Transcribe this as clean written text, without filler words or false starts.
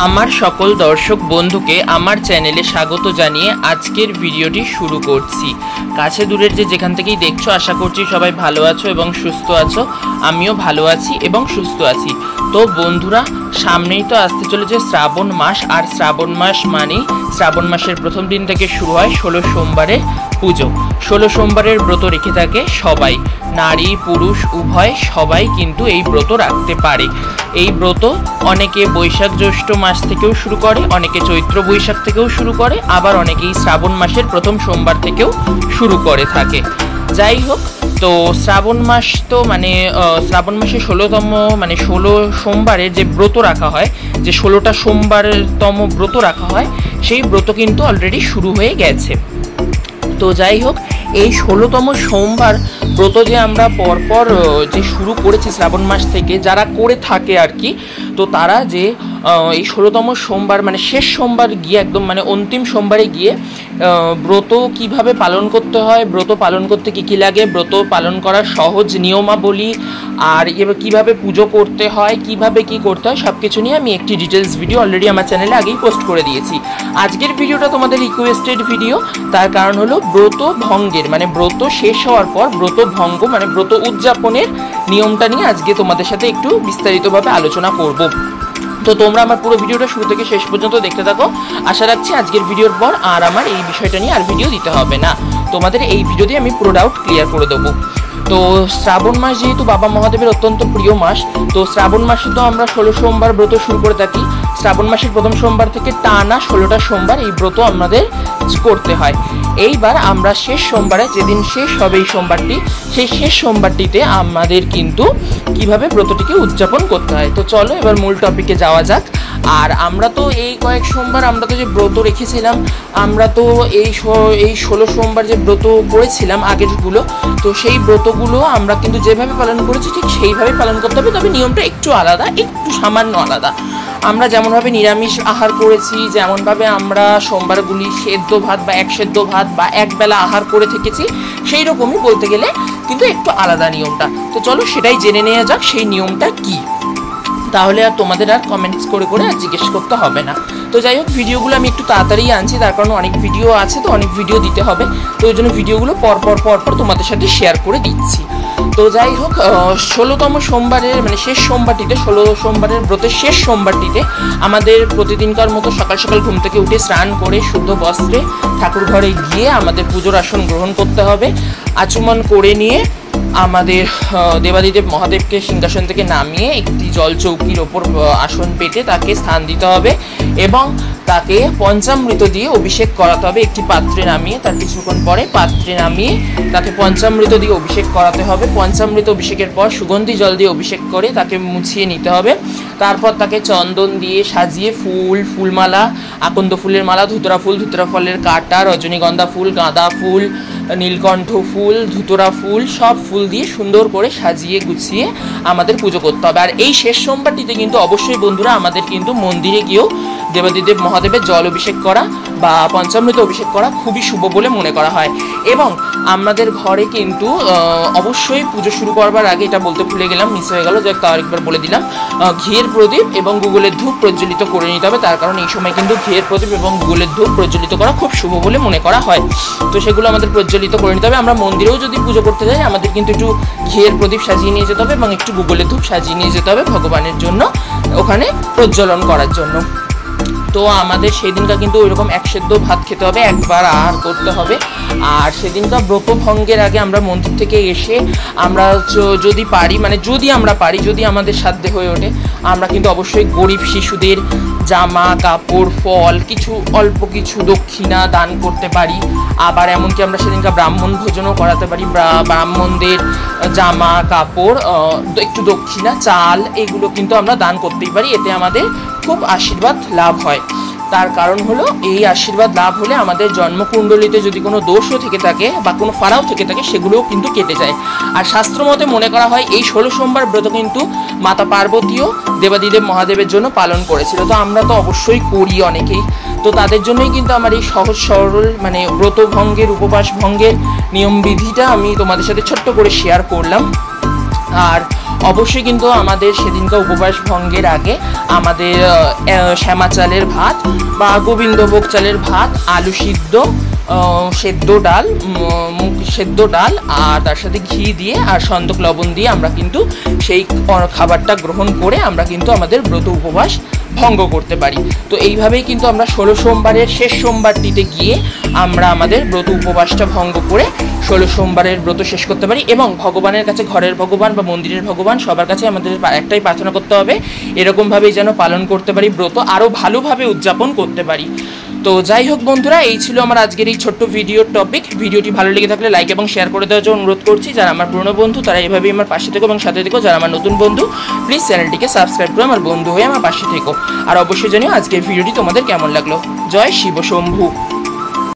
আমার সকল দর্শক বন্ধুকে আমার চ্যানেলে স্বাগত জানিয়ে আজকের ভিডিওটি শুরু করছি। কাছে দূরের যেখান থেকেই দেখছো, আশা করছি সবাই ভালো আছো এবং সুস্থ আছো। আমিও ভালো আছি এবং সুস্থ আছি। তো বন্ধুরা, সামনেই তো আসতে চলেছে শ্রাবণ মাস, আর শ্রাবণ মাস মানেই শ্রাবণ মাসের প্রথম দিন থেকে শুরু হয় 16 সোমবারের পুজো। 16 সোমবারের ব্রত রেখে থাকে সবাই, নারী পুরুষ উভয় সবাই কিন্তু এই ব্রত রাখতে পারে। এই ব্রত অনেকে বৈশাখ জ্যৈষ্ঠ মাস থেকেও শুরু করে, অনেকে চৈত্র বৈশাখ থেকেও শুরু করে, আবার অনেকেই শ্রাবণ মাসের প্রথম সোমবার থেকেও শুরু করে থাকে। যাই হোক, তো শ্রাবণ মাস তো শ্রাবণ মাসে 16 সোমবারের যে ব্রত রাখা হয়, যে 16টা সোমবারতম ব্রত রাখা হয়, সেই ব্রত কিন্তু অলরেডি শুরু হয়ে গেছে। তো যাই হোক, এই 16তম সোমবার ব্রত যে আমরা পরপর যে শুরু করেছি শ্রাবণ মাস থেকে, যারা করে থাকে আর কি, তো তারা যে এই 16তম সোমবার শেষ সোমবার গিয়ে একদম অন্তিম সোমবারে গিয়ে ব্রত কিভাবে পালন করতে হয়, ব্রত পালন করতে কী কী লাগে, ব্রত পালন করার সহজ নিয়মাবলী, আর কিভাবে পুজো করতে হয়, কিভাবে কি করতে হয়, সব কিছু নিয়ে আমি একটি ডিটেলস ভিডিও অলরেডি আমার চ্যানেলে আগেই পোস্ট করে দিয়েছি। আজকের ভিডিওটা তোমাদের রিকোয়েস্টেড ভিডিও, তার কারণ হলো ব্রত ভঙ্গের ব্রত শেষ হওয়ার পর ব্রত ভঙ্গ ব্রত উদযাপনের নিয়মটা নিয়ে আজকে তোমাদের সাথে একটু বিস্তারিতভাবে আলোচনা করব। তো তোমরা আমার পুরো ভিডিওটা শুরু থেকে শেষ পর্যন্ত দেখতে থাকো। আশা রাখছি আজকের ভিডিওর পর আর আমার এই বিষয়টা নিয়ে আর ভিডিও দিতে হবে না, তোমাদের এই ভিডিও দিয়ে আমি পুরো ডাউট ক্লিয়ার করে দেবো। তো শ্রাবণ মাস যেহেতু বাবা মহাদেবের অত্যন্ত প্রিয় মাস, তো শ্রাবণ মাসে তো আমরা 16 সোমবার ব্রত শুরু করে থাকি। শ্রাবণ মাসের প্রথম সোমবার থেকে টানা 16টা সোমবার এই ব্রত আমাদের করতে হয়। এইবার আমরা শেষ সোমবারে, যেদিন শেষ হবে এই সোমবারটি, সেই শেষ সোমবারটিতে আমাদের কিন্তু কিভাবে ব্রতটিকে উদযাপন করতে হয়। তো চলো এবার মূল টপিকে যাওয়া যাক। আর আমরা তো এই কয়েক সোমবার আমরা তো যে ব্রত রেখেছিলাম, আমরা তো এই 16 সোমবার যে ব্রত করেছিলাম আগেরগুলো, তো সেই ব্রতগুলো আমরা কিন্তু যেভাবে পালন করেছি ঠিক সেইভাবে পালন করতে হবে, তবে নিয়মটা একটু আলাদা, একটু সামান্য আলাদা। আমরা যেমনভাবে নিরামিষ আহার করেছি, যেমনভাবে আমরা সোমবারগুলি সেদ্ধ ভাত বা এক সেদ্ধ ভাত বা একবেলা আহার করে থেকেছি, সেই রকমই বলতে গেলে কিন্তু একটু আলাদা নিয়মটা। তো চলো সেটাই জেনে নেওয়া যাক, সেই নিয়মটা কি। তাহলে আর তোমাদের আর কমেন্টস করে আর জিজ্ঞেস করতে হবে না। তো যাই হোক, ভিডিওগুলো আমি একটু তাড়াতাড়ি আনছি, তার কারণ অনেক ভিডিও আছে, তো অনেক ভিডিও দিতে হবে, তো ওই জন্য ভিডিওগুলো পরপর তোমাদের সাথে শেয়ার করে দিচ্ছি। তো যাই হোক, 16তম সোমবারের শেষ সোমবারটিতে, 16 সোমবারের ব্রতের শেষ সোমবারটিতে আমাদের প্রতিদিনকার মতো সকাল সকাল ঘুম থেকে উঠে স্নান করে শুদ্ধ বস্ত্রে ঠাকুর ঘরে গিয়ে আমাদের পুজোর আসন গ্রহণ করতে হবে। আচমন করে নিয়ে আমাদের দেবাদিদেব মহাদেবকে সিংহাসন থেকে নামিয়ে একটি জল চৌকির ওপর আসন পেতে তাকে স্থান দিতে হবে এবং তাকে পঞ্চামৃত দিয়ে অভিষেক করাতে হবে। একটি পাত্রে নামিয়ে তার কিছুক্ষণ পরে পাত্রে নামিয়ে তাকে পঞ্চামৃত দিয়ে অভিষেক করাতে হবে। পঞ্চামৃত অভিষেকের পর সুগন্ধি জল দিয়ে অভিষেক করে তাকে মুছিয়ে নিতে হবে। তারপর তাকে চন্দন দিয়ে সাজিয়ে ফুলমালা, আকন্দ ফুলের মালা, ধুতরা ফলের কাঁটা, রজনীগন্ধা ফুল, গাঁদা ফুল, নীলকণ্ঠ ফুল, ধুতরা ফুল, সব ফুল দিয়ে সুন্দর করে সাজিয়ে গুছিয়ে আমাদের পুজো করতে হবে। আর এই শেষ সোমবারটিতে কিন্তু অবশ্যই বন্ধুরা আমাদের কিন্তু মন্দিরে গিয়েও দেবাদিদেব মহাদেবের জল অভিষেক করা বা পঞ্চামৃত অভিষেক করা খুবই শুভ বলে মনে করা হয়। এবং আমাদের ঘরে কিন্তু অবশ্যই পুজো শুরু করবার আগে, এটা বলতে ভুলে গেলাম, মিস হয়ে গেল, যাক তাও আরেকবার বলে দিলাম, ঘিয়ের প্রদীপ এবং গুগলের ধূপ প্রজ্বলিত করে নিতে হবে। তার কারণ এই সময় কিন্তু ঘিয়ের প্রদীপ এবং গুগলের ধূপ প্রজ্বলিত করা খুব শুভ বলে মনে করা হয়। তো সেগুলো আমাদের প্রজ্বলিত করে নিতে হবে। আমরা মন্দিরেও যদি পুজো করতে যাই, আমাদের কিন্তু একটু ঘিয়ের প্রদীপ সাজিয়ে নিয়ে যেতে হবে এবং একটু গুগলের ধূপ সাজিয়ে নিয়ে যেতে হবে ভগবানের জন্য, ওখানে প্রজ্বলন করার জন্য। তো আমাদের সেদিনকার কিন্তু ওইরকম এক সেদ্ধ ভাত খেতে হবে, একবার আহার করতে হবে। আর সেদিনকার ব্রত ভঙ্গের আগে আমরা মন্দির থেকে এসে আমরা যদি পারি, যদি আমাদের সাধ্যে হয়ে ওঠে, আমরা কিন্তু অবশ্যই গরিব শিশুদের জামা কাপড়, ফল, অল্প কিছু দক্ষিণা দান করতে পারি। আবার এমনকি আমরা সেদিনকার ব্রাহ্মণ ভোজনও করাতে পারি। ব্রাহ্মণদের জামা কাপড়, একটু দক্ষিণা, চাল, এগুলো কিন্তু আমরা দান করতেই পারি। এতে আমাদের খুব আশীর্বাদ লাভ হয়। তার কারণ হলো, এই আশীর্বাদ লাভ হলে আমাদের জন্মকুণ্ডলিতে যদি কোনো দোষও থেকে থাকে বা কোনো ফাড়াও থেকে থাকে, সেগুলোও কিন্তু কেটে যায়। আর শাস্ত্র মতে মনে করা হয় এই 16 সোমবার ব্রত কিন্তু মাতা পার্বতীও দেবাদিদেব মহাদেবের জন্য পালন করেছিল। তো আমরা তো অবশ্যই করি অনেকেই, তো তাদের জন্যই কিন্তু আমার এই সহজ সরল ব্রত ভঙ্গের, উপবাস ভঙ্গের নিয়মবিধিটা আমি তোমাদের সাথে ছোট্ট করে শেয়ার করলাম। আর অবশ্যই কিন্তু আমাদের সেদিনকে উপবাস ভঙ্গের আগে আমাদের শ্যামা চালের ভাত বা গোবিন্দভোগ চালের ভাত, আলু সিদ্ধ, সেদ্ধ ডাল আর তার সাথে ঘি দিয়ে আর সন্দক লবণ দিয়ে আমরা কিন্তু সেই খাবারটা গ্রহণ করে আমরা কিন্তু আমাদের ব্রত উপবাস ভঙ্গ করতে পারি। তো এইভাবেই কিন্তু আমরা 16 সোমবারের শেষ সোমবারটিতে গিয়ে আমরা আমাদের ব্রত উপবাসটা ভঙ্গ করে 16 সোমবারের ব্রত শেষ করতে পারি। এবং ভগবানের কাছে, ঘরের ভগবান বা মন্দিরের ভগবান, সবার কাছে আমাদের একটাই প্রার্থনা করতে হবে, এরকমভাবেই যেন পালন করতে পারি, ব্রত আরও ভালোভাবে উদযাপন করতে পারি। তো যাই হোক বন্ধুরা, এই ছিল আমার আজকের এই ছোট্ট ভিডিওর টপিক। ভিডিওটি ভালো লেগে থাকলে লাইক এবং শেয়ার করে দেওয়ার জন্য অনুরোধ করছি। যারা আমার পুরনো বন্ধু তারা এইভাবেই আমার পাশে থেকো এবং সাথে থেকো। যারা আমার নতুন বন্ধু প্লিজ চ্যানেলটিকে সাবস্ক্রাইব করে আমার বন্ধু হয়ে আমার পাশে থেকো। আর অবশ্যই জানিও আজকের ভিডিওটি তোমাদের কেমন লাগলো। জয় শিব শম্ভু।